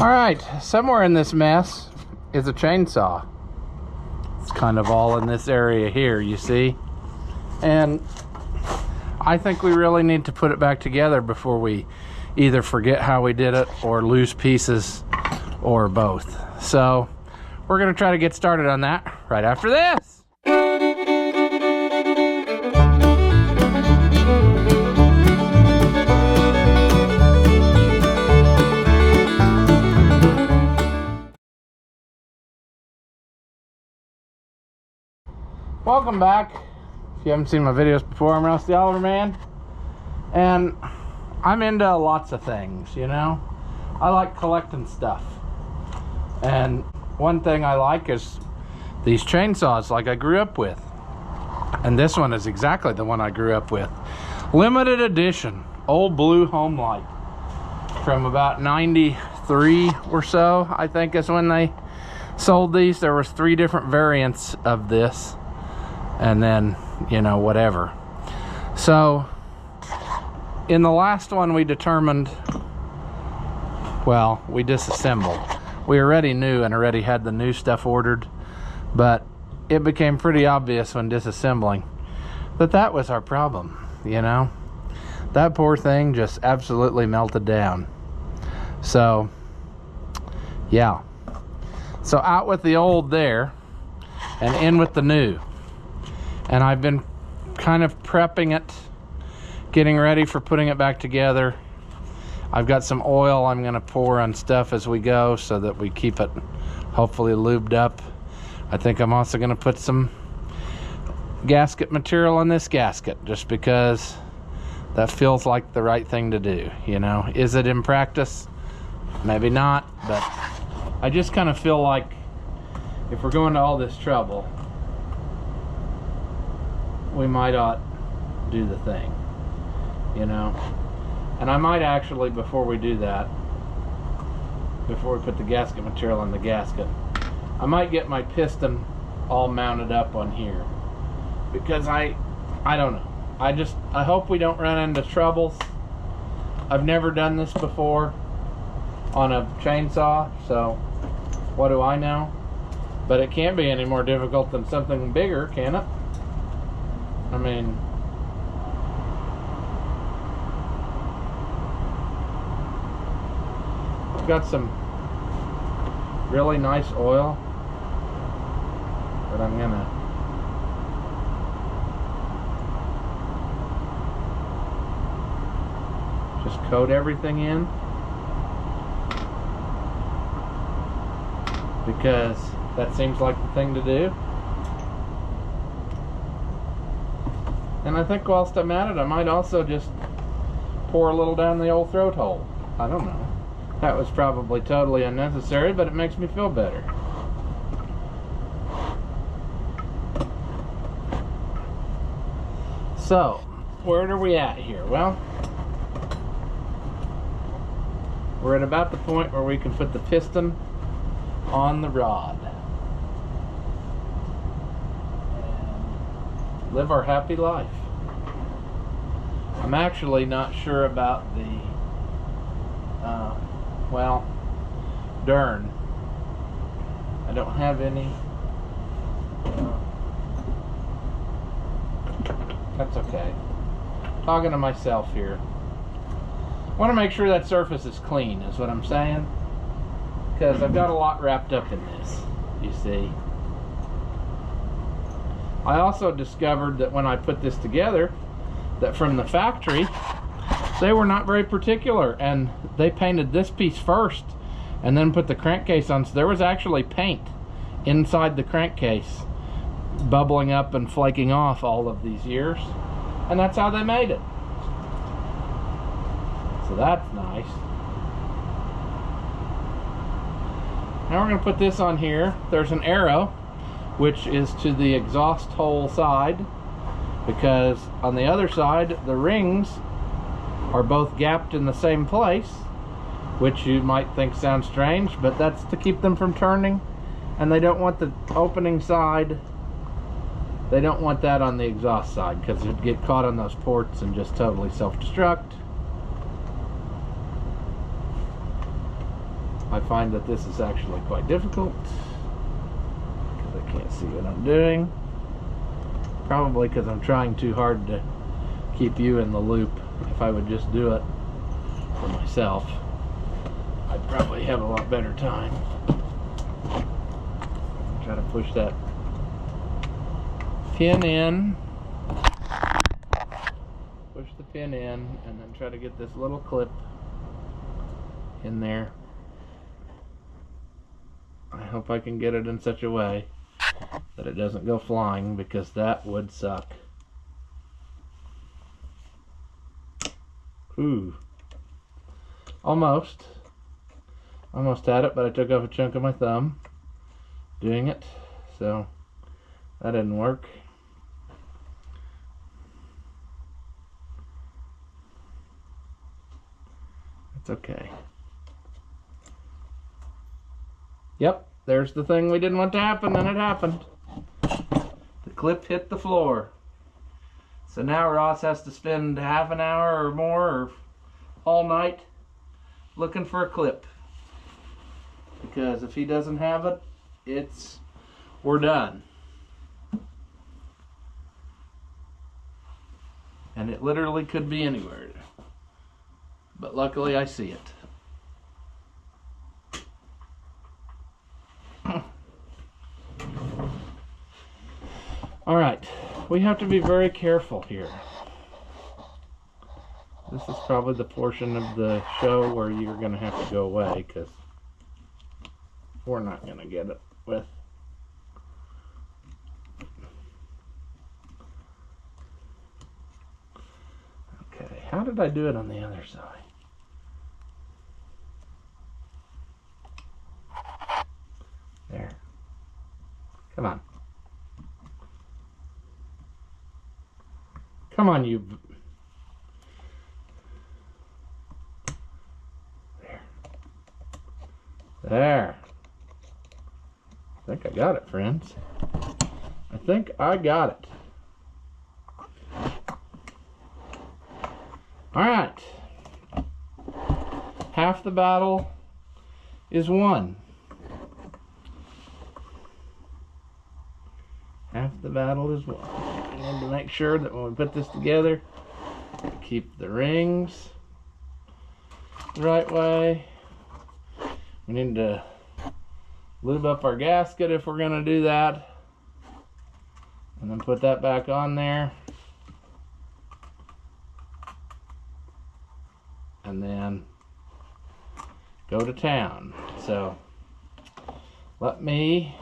All right, somewhere in this mess is a chainsaw. It's kind of all in this area here, you see? And I think we really need to put it back together before we either forget how we did it or lose pieces or both. So we're gonna try to get started on that right after this. Welcome back. If you haven't seen my videos before, I'm Rouse the Oliver Man, and I'm into lots of things, you know. I like collecting stuff, and one thing I like is these chainsaws like I grew up with, and this one is exactly the one I grew up with. Limited edition, old blue Homelite from about 93 or so, I think is when they sold these. There was 3 different variants of this, and then, you know, whatever. So in the last one we determined, well, we disassembled. We already knew and already had the new stuff ordered, but it became pretty obvious when disassembling that that was our problem, you know. That poor thing just absolutely melted down. So yeah, so out with the old there and in with the new. And I've been kind of prepping it, getting ready for putting it back together. I've got some oil I'm gonna pour on stuff as we go so that we keep it hopefully lubed up. I think I'm also gonna put some gasket material on this gasket just because that feels like the right thing to do, you know. Is it in practice? Maybe not, but I just kind of feel like if we're going to all this trouble, we might ought do the thing, you know. And I might actually, before we do that, before we put the gasket material in the gasket, I might get my piston all mounted up on here, because I don't know, I hope we don't run into troubles. I've never done this before on a chainsaw, so what do I know? But it can't be any more difficult than something bigger, can it? I mean, I've got some really nice oil that I'm gonna just coat everything in, because that seems like the thing to do. And I think whilst I'm at it, I might also just pour a little down the old throat hole. I don't know. That was probably totally unnecessary, but it makes me feel better. So, where are we at here? Well, we're at about the point where we can put the piston on the rod and live our happy life. I'm actually not sure about the well, darn, I don't have any. That's okay. Talking to myself here. I want to make sure that surface is clean, is what I'm saying, because I've got a lot wrapped up in this, you see. I also discovered that when I put this together, that from the factory, they were not very particular, and they painted this piece first and then put the crankcase on. So there was actually paint inside the crankcase bubbling up and flaking off all of these years, and that's how they made it. So that's nice. Now we're going to put this on here. There's an arrow which is to the exhaust hole side, because on the other side the rings are both gapped in the same place, which you might think sounds strange, but that's to keep them from turning, and they don't want the opening side, they don't want that on the exhaust side, because it'd get caught on those ports and just totally self-destruct. I find that this is actually quite difficult because I can't see what I'm doing. Probably because I'm trying too hard to keep you in the loop. If I would just do it for myself, I'd probably have a lot better time. Try to push that pin in. Push the pin in and then try to get this little clip in there. I hope I can get it in such a way that it doesn't go flying, because that would suck. Ooh. Almost had it, but I took off a chunk of my thumb doing it, so that didn't work. It's okay. Yep, there's the thing we didn't want to happen, and it happened. The clip hit the floor. So now Ross has to spend half an hour or more, or all night, looking for a clip. Because if he doesn't have it, we're done. And it literally could be anywhere. But luckily I see it. Alright, we have to be very careful here. This is probably the portion of the show where you're going to have to go away, because we're not going to get it with. Okay, how did I do it on the other side? There. Come on. Come on, you. There. I think I got it, friends. I think I got it. Alright. Half the battle is won. Half the battle is won. We need to make sure that when we put this together, we keep the rings the right way. We need to lube up our gasket if we're going to do that. And then put that back on there. And then go to town. So let me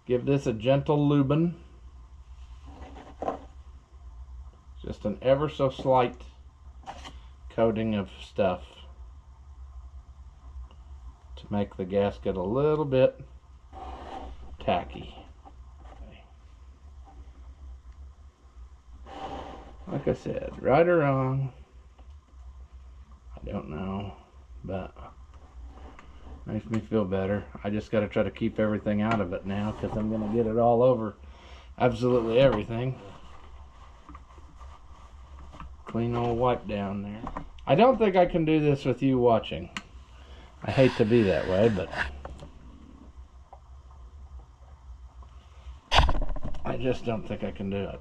give this a gentle lubing. Just an ever so slight coating of stuff to make the gasket a little bit tacky. Okay. Like I said, right or wrong, I don't know, but makes me feel better. I just got to try to keep everything out of it now, because I'm going to get it all over absolutely everything. Clean old wipe down there. I don't think I can do this with you watching. I hate to be that way, but I just don't think I can do it.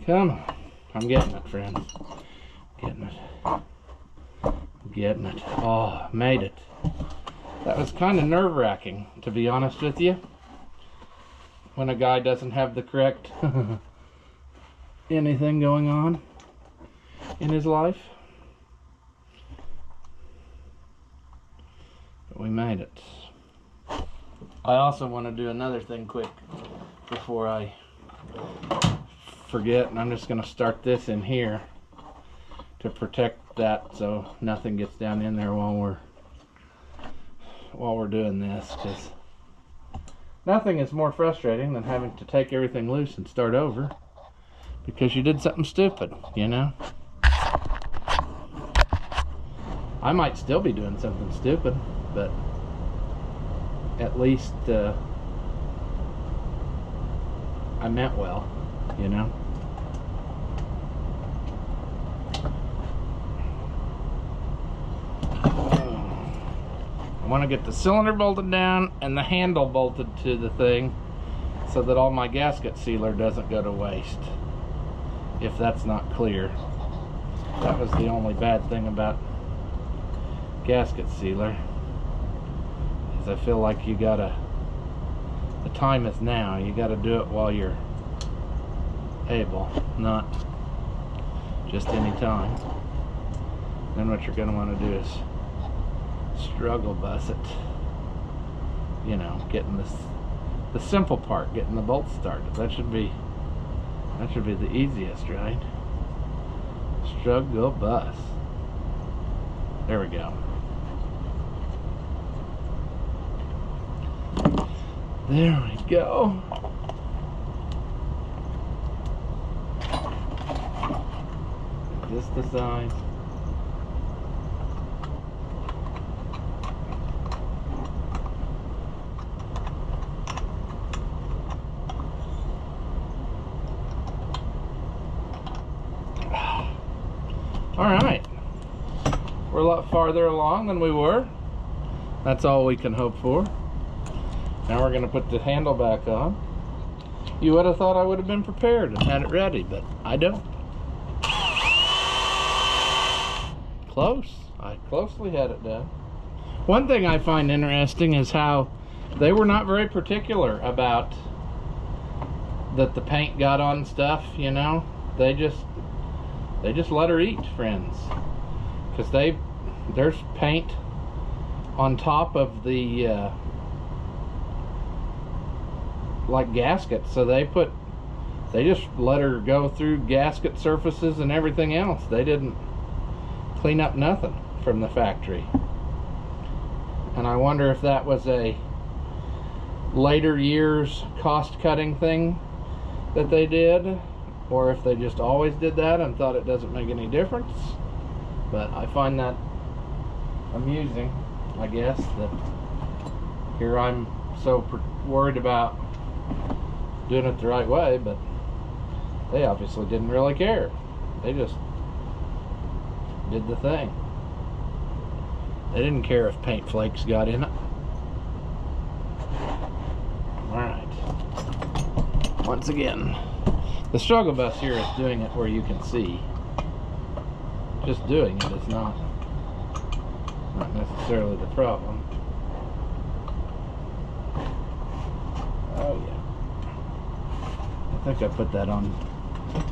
Come on. I'm getting it, friends. Getting it. Getting it. Oh, made it. That was kind of nerve-wracking, to be honest with you, when a guy doesn't have the correct anything going on in his life. But we made it. I also want to do another thing quick before I forget, and I'm just going to start this in here to protect that so nothing gets down in there while we're doing this, because nothing is more frustrating than having to take everything loose and start over because you did something stupid, you know? I might still be doing something stupid, but at least I meant well. you know. I want to get the cylinder bolted down and the handle bolted to the thing so that all my gasket sealer doesn't go to waste, if that's not clear. That was the only bad thing about gasket sealer, is I feel like you gotta, the time is now, you gotta do it while you're able, not just any time. Then what you're gonna want to do is struggle bus it, you know, getting the simple part, getting the bolts started. That should be the easiest, right? Struggle bus. There we go. There we go. Is this the size? Alright, we're a lot farther along than we were. That's all we can hope for. Now we're going to put the handle back on. You would have thought I would have been prepared and had it ready, but I don't. Close. I closely had it done. One thing I find interesting is how they were not very particular about that the paint got on stuff, you know. They just let her eat, friends, because there's paint on top of the like gaskets, so they just let her go through gasket surfaces and everything else. They didn't clean up nothing from the factory, and I wonder if that was a later years cost-cutting thing that they did, or if they just always did that and thought it doesn't make any difference. But I find that amusing, I guess, that here I'm so worried about doing it the right way, but they obviously didn't really care. They just did the thing. They didn't care if paint flakes got in it. Alright. Once again, the struggle bus here is doing it where you can see. Just doing it is not necessarily the problem. Oh yeah. I think I put that on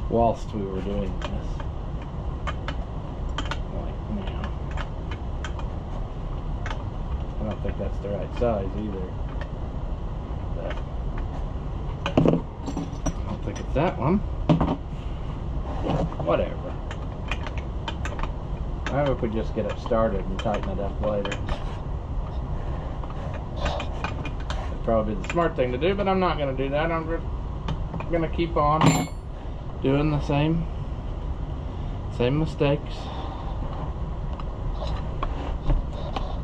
whilst we were doing this. Like now. I don't think that's the right size either. But I don't think it's that one. Whatever. I hope we just get it started and tighten it up later. That'd probably be the smart thing to do, but I'm not going to do that. I'm going to keep on doing the same mistakes.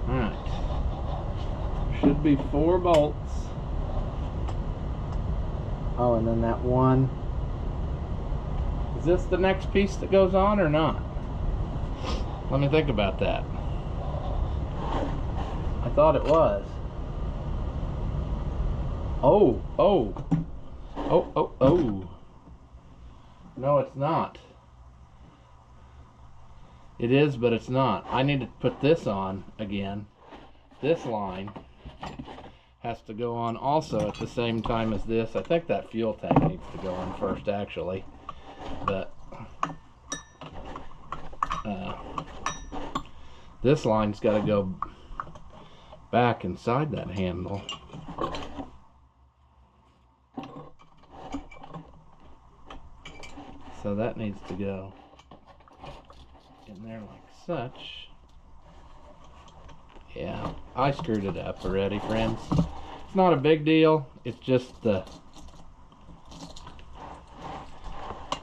Alright. Should be 4 bolts. Oh, and then that one. Is this the next piece that goes on or not? Let me think about that. I thought it was. Oh. No, it's not. It is, but it's not. I need to put this on again. This line has to go on also at the same time as this. I think that fuel tank needs to go on first, actually. But this line's got to go back inside that handle. So that needs to go in there like such. Yeah, I screwed it up already, friends. It's not a big deal. It's just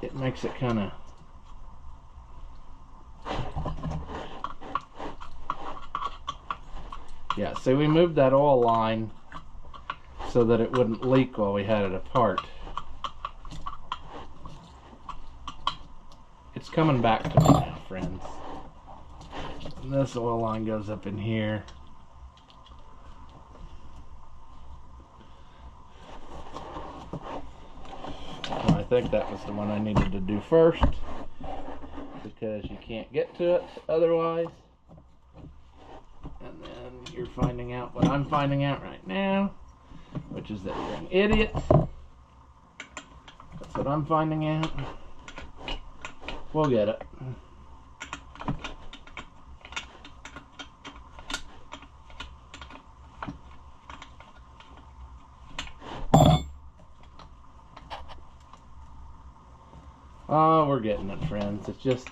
it makes it kind of yeah, see, we moved that oil line so that it wouldn't leak while we had it apart. It's coming back to me now, friends. And this oil line goes up in here. And I think that was the one I needed to do first, because you can't get to it otherwise. And then you're finding out what I'm finding out right now, which is that you're an idiot. That's what I'm finding out. We'll get it. Oh, we're getting it, friends. It's just...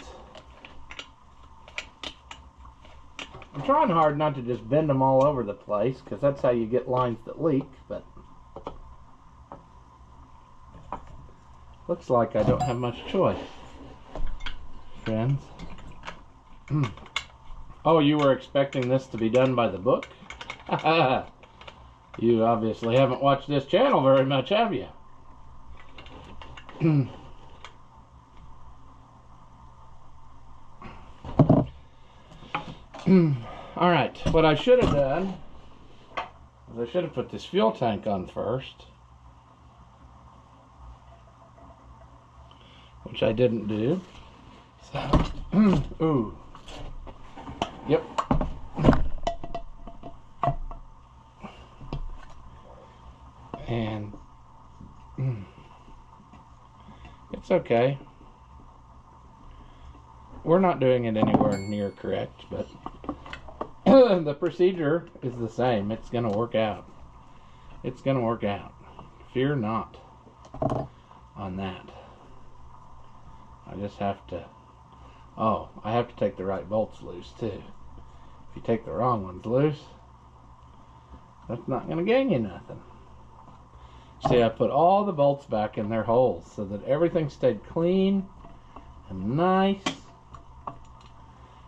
I'm trying hard not to just bend them all over the place, because that's how you get lines that leak, but... looks like I don't have much choice, friends. Oh, you were expecting this to be done by the book? You obviously haven't watched this channel very much, have you? Alright, what I should have done is I should have put this fuel tank on first, which I didn't do. So, ooh. Yep. And it's okay. We're not doing it anywhere near correct, but the procedure is the same. It's going to work out. It's going to work out. Fear not on that. I just have to... oh, I have to take the right bolts loose, too. If you take the wrong ones loose, that's not going to gain you nothing. See, I put all the bolts back in their holes so that everything stayed clean and nice.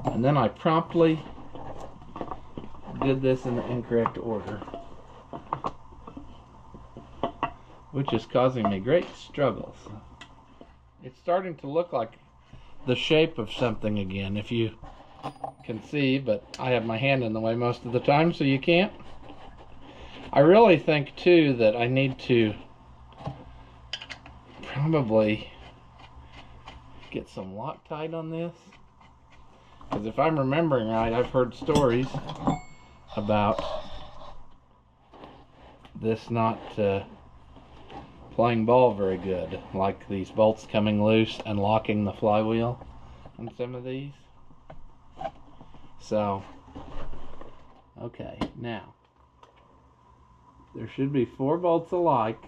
And then I promptly did this in the incorrect order, which is causing me great struggles. It's starting to look like the shape of something again, if you can see, but I have my hand in the way most of the time, so you can't. I really think, too, that I need to probably get some Loctite on this, because if I'm remembering right, I've heard stories about this not playing ball very good, like these bolts coming loose and locking the flywheel on some of these. So, okay, now there should be 4 bolts alike.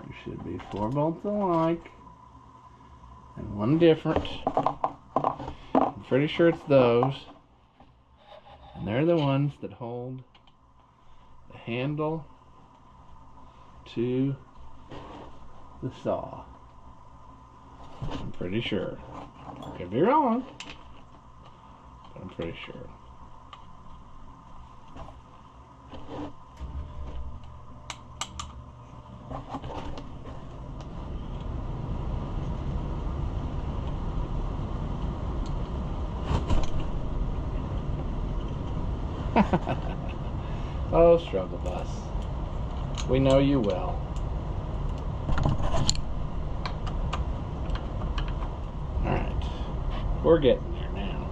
There should be 4 bolts alike and 1 different. I'm pretty sure it's those. And they're the ones that hold the handle to the saw. I'm pretty sure. Could be wrong, but I'm pretty sure. Oh, struggle bus. We know you well. Alright. We're getting there now.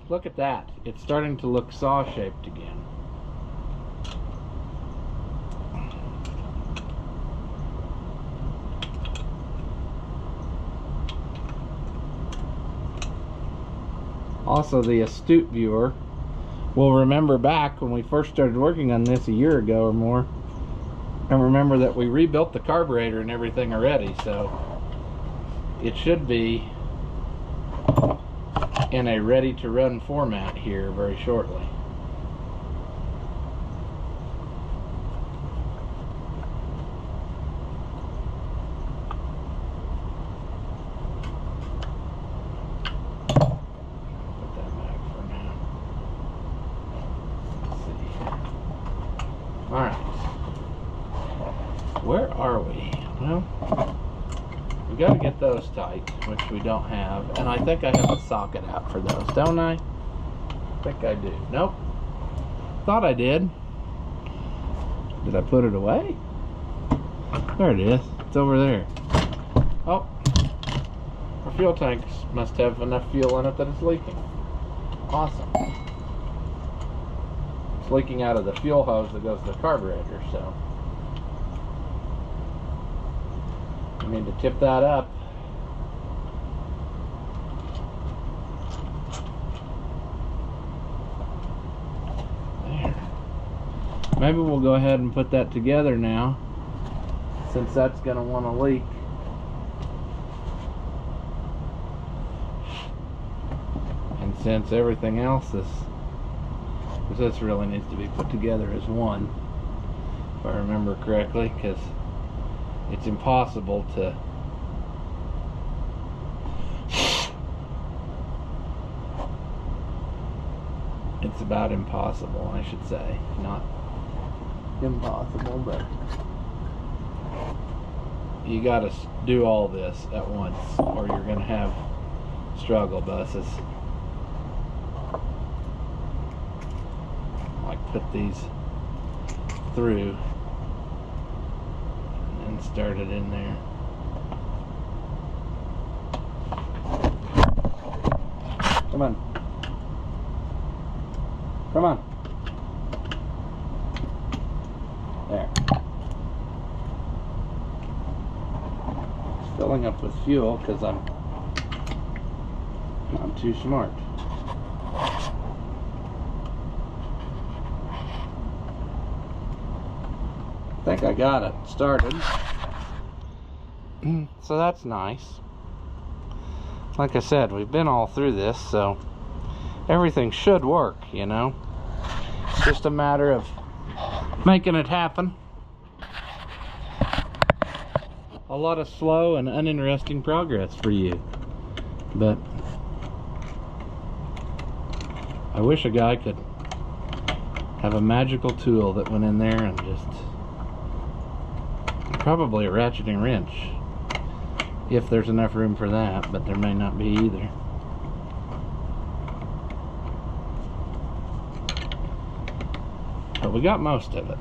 Look at that. It's starting to look saw-shaped again. Also, the astute viewer will remember back when we first started working on this a year ago or more, and remember that we rebuilt the carburetor and everything already, so it should be in a ready-to-run format here very shortly. Alright. Where are we? Well, we got to get those tight, which we don't have. And I think I have a socket out for those, don't I? I think I do. Nope. Thought I did. Did I put it away? There it is. It's over there. Oh. Our fuel tanks must have enough fuel in it that it's leaking. Awesome. It's leaking out of the fuel hose that goes to the carburetor, so I need to tip that up. There. Maybe we'll go ahead and put that together now, since that's going to want to leak. And since everything else is, this really needs to be put together as one, if I remember correctly, because it's impossible to it's about impossible, I should say, not impossible, but you gotta do all this at once or you're gonna have struggle buses. Like put these through and start it in there. Come on. Come on. There. It's filling up with fuel because I'm too smart. I think I got it started. So that's nice. Like I said, we've been all through this, so everything should work, you know. It's just a matter of making it happen. A lot of slow and uninteresting progress for you, but I wish a guy could have a magical tool that went in there and just, probably a ratcheting wrench, if there's enough room for that, but there may not be either. But we got most of it.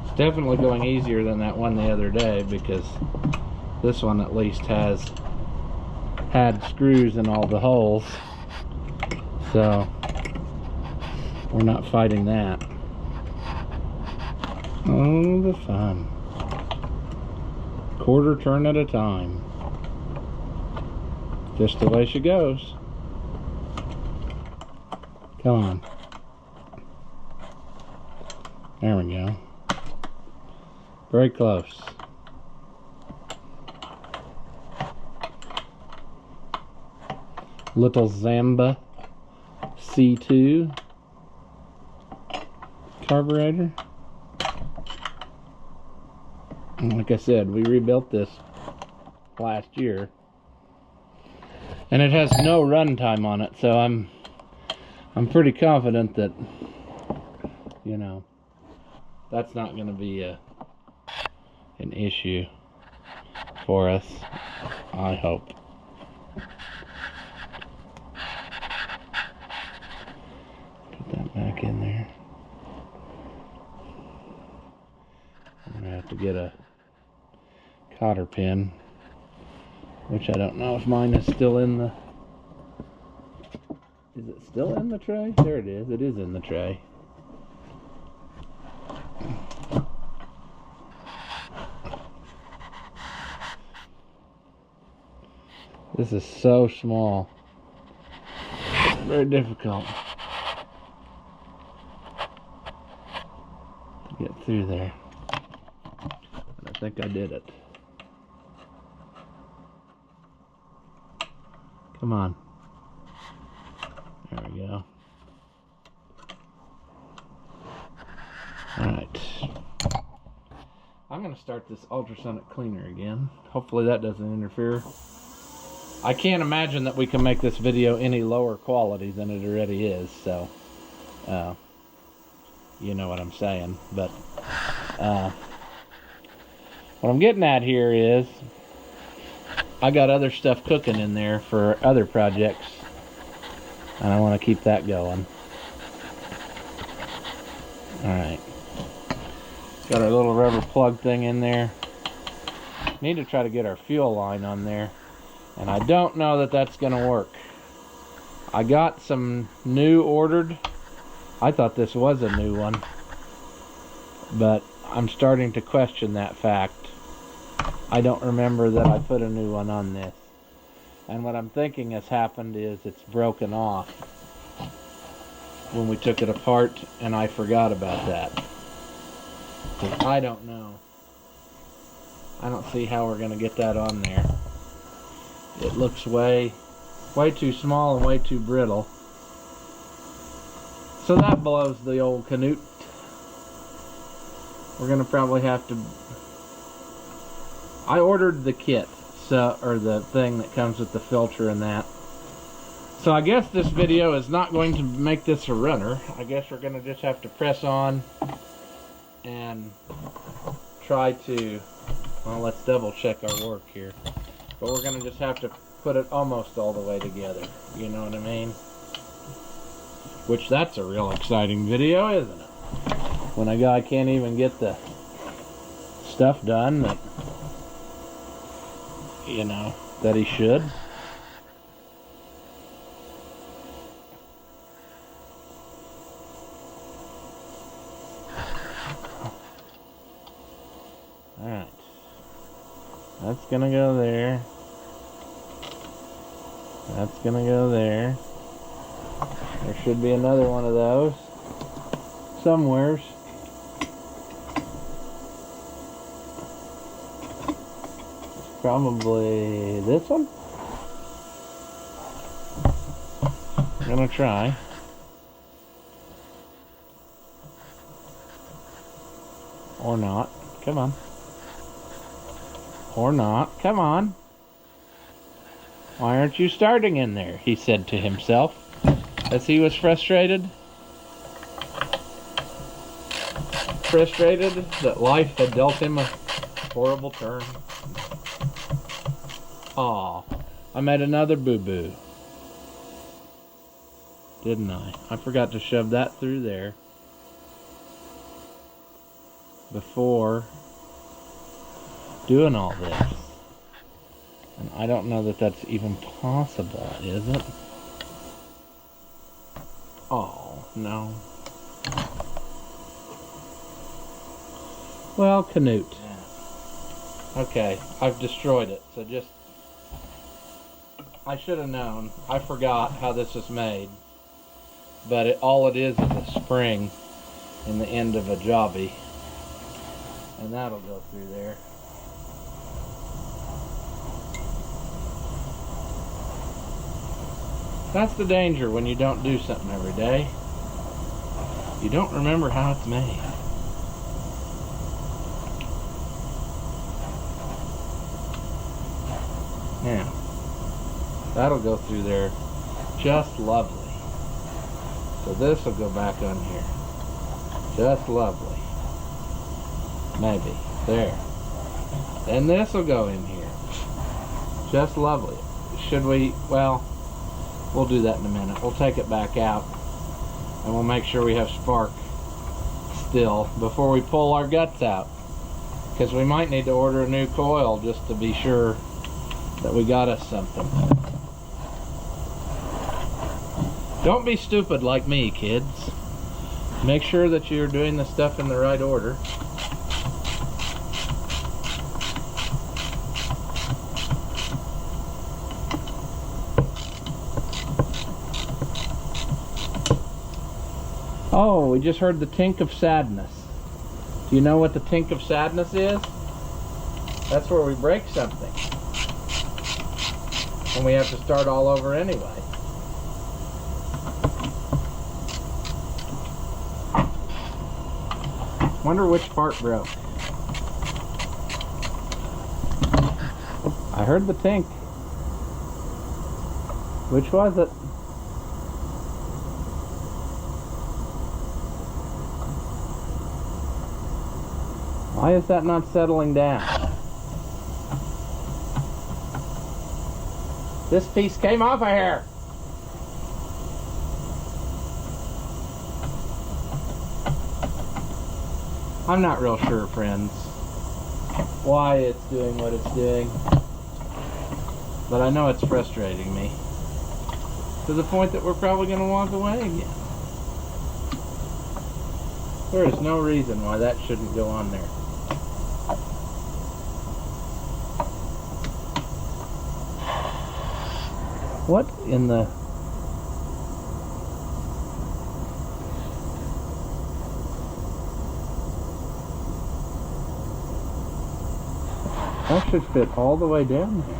It's definitely going easier than that one the other day, because this one at least had screws in all the holes, so we're not fighting that. Oh, the fun. Quarter turn at a time. Just the way she goes. Come on. There we go. Very close. Little Zamba C2 carburetor. And like I said, we rebuilt this last year, and it has no run time on it, so I'm pretty confident that, you know, that's not going to be an issue for us, I hope. Put that back in there. I'm going to have to get a cotter pin, which I don't know if mine is still in the... Is it still in the tray? There it is. It is in the tray. This is so small. It's very difficult to get through there. But I think I did it. Come on. There we go. Alright. I'm going to start this ultrasonic cleaner again. Hopefully that doesn't interfere. I can't imagine that we can make this video any lower quality than it already is, so You know what I'm saying. But what I'm getting at here is I got other stuff cooking in there for other projects, and I want to keep that going. Alright. Got our little rubber plug thing in there. Need to try to get our fuel line on there, and I don't know that that's going to work. I got some new ordered. I thought this was a new one, but I'm starting to question that fact. I don't remember that I put a new one on this. And what I'm thinking has happened is it's broken off when we took it apart, and I forgot about that. I don't know. I don't see how we're going to get that on there. It looks way too small and way too brittle. So that blows the old Canute. We're going to probably have to... I ordered the kit, or the thing that comes with the filter and that. So I guess this video is not going to make this a runner. I guess we're going to just have to press on and try to... Well, let's double check our work here. But we're going to just have to put it almost all the way together. You know what I mean? Which, that's a real exciting video, isn't it? When a guy can't even get the stuff done that, you know, that he should. Alright. That's gonna go there. That's gonna go there. There should be another one of those somewheres. It's probably this one. I'm gonna try. Or not. Come on. Or not. Come on. Why aren't you starting in there? He said to himself as he was frustrated. Frustrated that life had dealt him a horrible turn. Aw, I made another boo-boo. Didn't I? I forgot to shove that through there before doing all this. And I don't know that that's even possible, is it? Oh, no. Well, Canute. Okay, I've destroyed it, so just... I should have known. I forgot how this is made. But all it is a spring in the end of a jobby. And that'll go through there. That's the danger when you don't do something every day. You don't remember how it's made. Now, that'll go through there just lovely. So this will go back on here. Just lovely. Maybe. There. And this will go in here. Just lovely. Should we... Well... We'll do that in a minute. We'll take it back out and we'll make sure we have spark still before we pull our guts out, because we might need to order a new coil just to be sure that we got us something. Don't be stupid like me, kids. Make sure that you're doing the stuff in the right order. Oh, we just heard the tink of sadness. Do you know what the tink of sadness is? That's where we break something. And we have to start all over anyway. Wonder which part broke. I heard the tink. Which was it? Why is that not settling down? This piece came off of here. I'm not real sure, friends, why it's doing what it's doing, but I know it's frustrating me to the point that we're probably going to walk away again. There is no reason why that shouldn't go on there. What in the... That should fit all the way down there.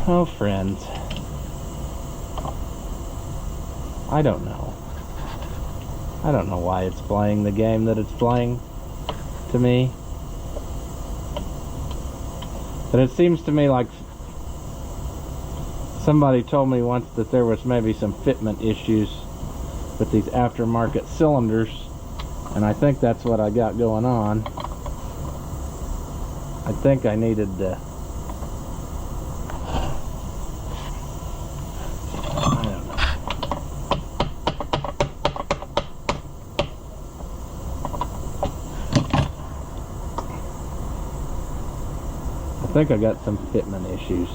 Oh, friends. I don't know. I don't know why it's playing the game that it's playing to me. But it seems to me like somebody told me once that there was maybe some fitment issues with these aftermarket cylinders, and I think that's what I got going on. I think I needed to... I don't know. I think I got some fitment issues.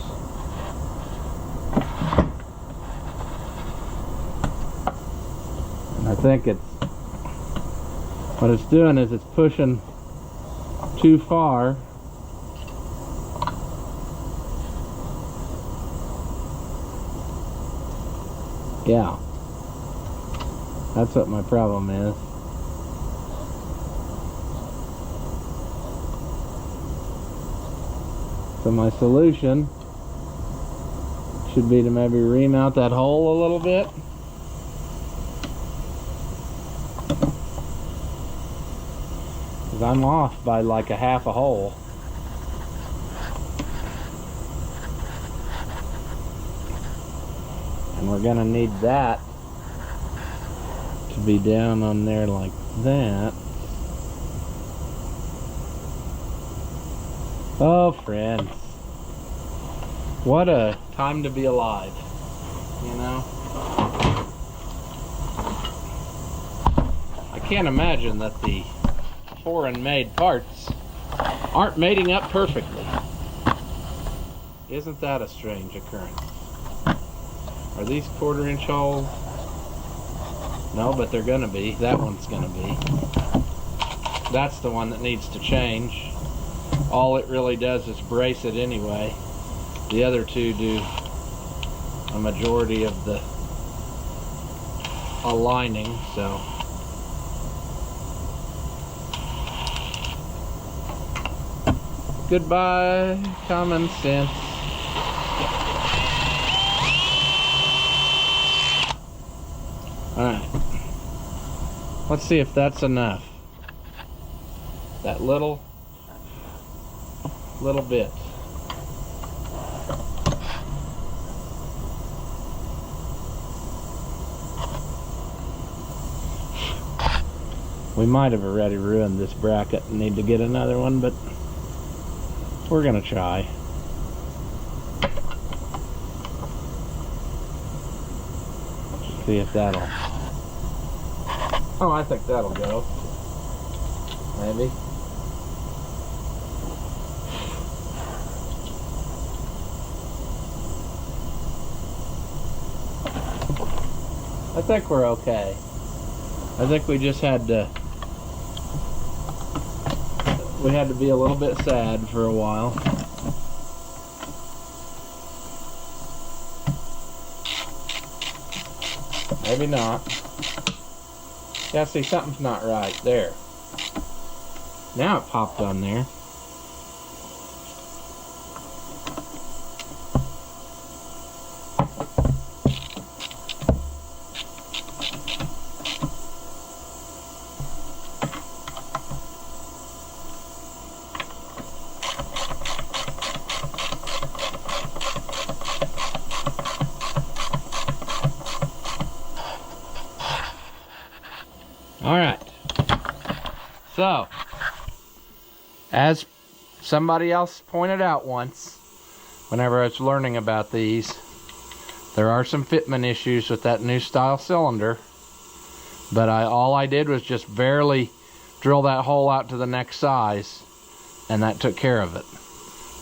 And I think it's... what it's doing is it's pushing too far. Yeah. That's what my problem is. So my solution should be to maybe remount that hole a little bit. Because I'm off by like a half a hole. And we're gonna need that to be down on there like that. Oh, friends. What a time to be alive, you know? I can't imagine that the foreign-made parts aren't mating up perfectly. Isn't that a strange occurrence? Are these 1/4-inch holes? No, but they're gonna be. That one's gonna be. That's the one that needs to change. All it really does is brace it anyway. The other two do a majority of the aligning, so. Goodbye, common sense. Alright. Let's see if that's enough. That little bit. We might have already ruined this bracket and need to get another one, but we're gonna try. See if that'll... Oh, I think that'll go. Maybe. I think we're okay. I think we just had to... we had to be a little bit sad for a while. Maybe not. Yeah, see, something's not right there. Now it popped on there. All right. So, as somebody else pointed out once, whenever I was learning about these, there are some fitment issues with that new style cylinder. But all I did was just barely drill that hole out to the next size, and that took care of it.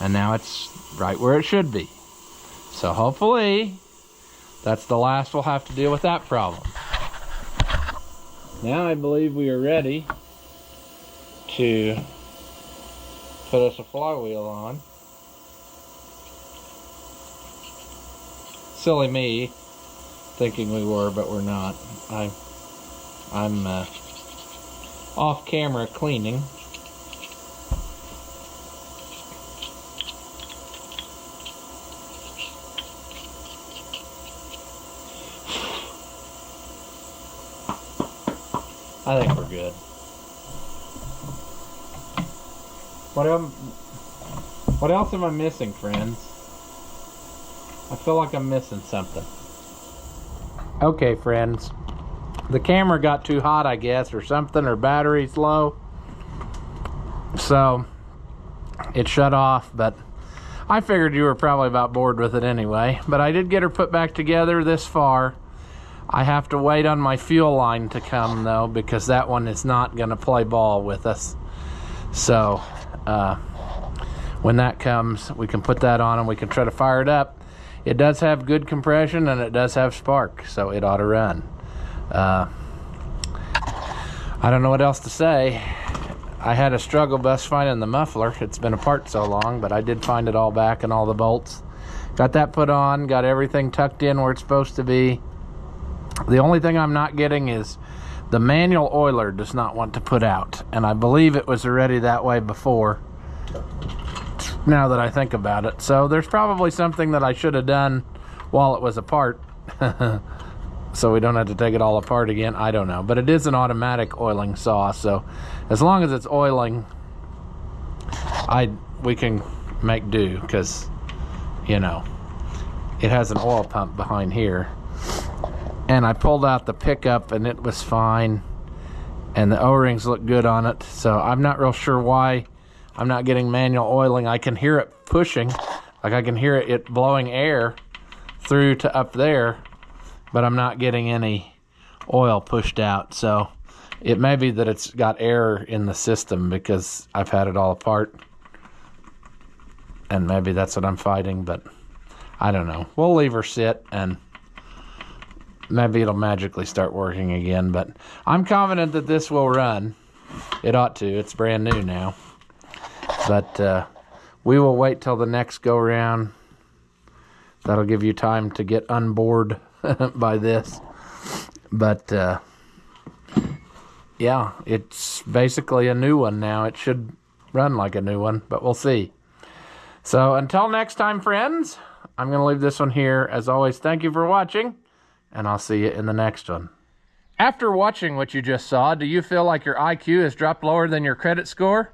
And now it's right where it should be. So hopefully, that's the last we'll have to deal with that problem. Now I believe we are ready to put us a flywheel on. Silly me thinking we were, but we're not. I'm off camera cleaning. I think we're good. What else am I missing, friends? I feel like I'm missing something. Okay, friends. The camera got too hot, I guess, or something, or battery's low. So, it shut off, but I figured you were probably about bored with it anyway. But I did get her put back together this far. I have to wait on my fuel line to come, though, because that one is not going to play ball with us. So, when that comes, we can put that on and we can try to fire it up. It does have good compression and it does have spark, so it ought to run. I don't know what else to say. I had a struggle bus finding the muffler. It's been apart so long, but I did find it all back and all the bolts. Got that put on, got everything tucked in where it's supposed to be. The only thing I'm not getting is the manual oiler does not want to put out, and I believe it was already that way before, now that I think about it. So there's probably something that I should have done while it was apart so we don't have to take it all apart again. I don't know, but it is an automatic oiling saw, so as long as it's oiling, we can make do, because you know it has an oil pump behind here. And I pulled out the pickup and it was fine, and the O-rings look good on it. So I'm not real sure why I'm not getting manual oiling. I can hear it pushing, like I can hear it blowing air through to up there, but I'm not getting any oil pushed out. So it may be that it's got error in the system because I've had it all apart, and maybe that's what I'm fighting, but I don't know. We'll leave her sit and maybe it'll magically start working again, but I'm confident that this will run. It ought to. It's brand new now. But we will wait till the next go round. That'll give you time to get unbored by this. But yeah, it's basically a new one now. It should run like a new one, but we'll see. So until next time, friends, I'm going to leave this one here. As always, thank you for watching, and I'll see you in the next one. After watching what you just saw, do you feel like your IQ has dropped lower than your credit score?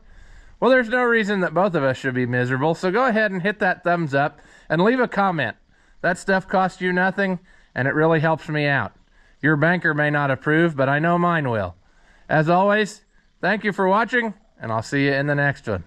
Well, there's no reason that both of us should be miserable, so go ahead and hit that thumbs up and leave a comment. That stuff costs you nothing, and it really helps me out. Your banker may not approve, but I know mine will. As always, thank you for watching, and I'll see you in the next one.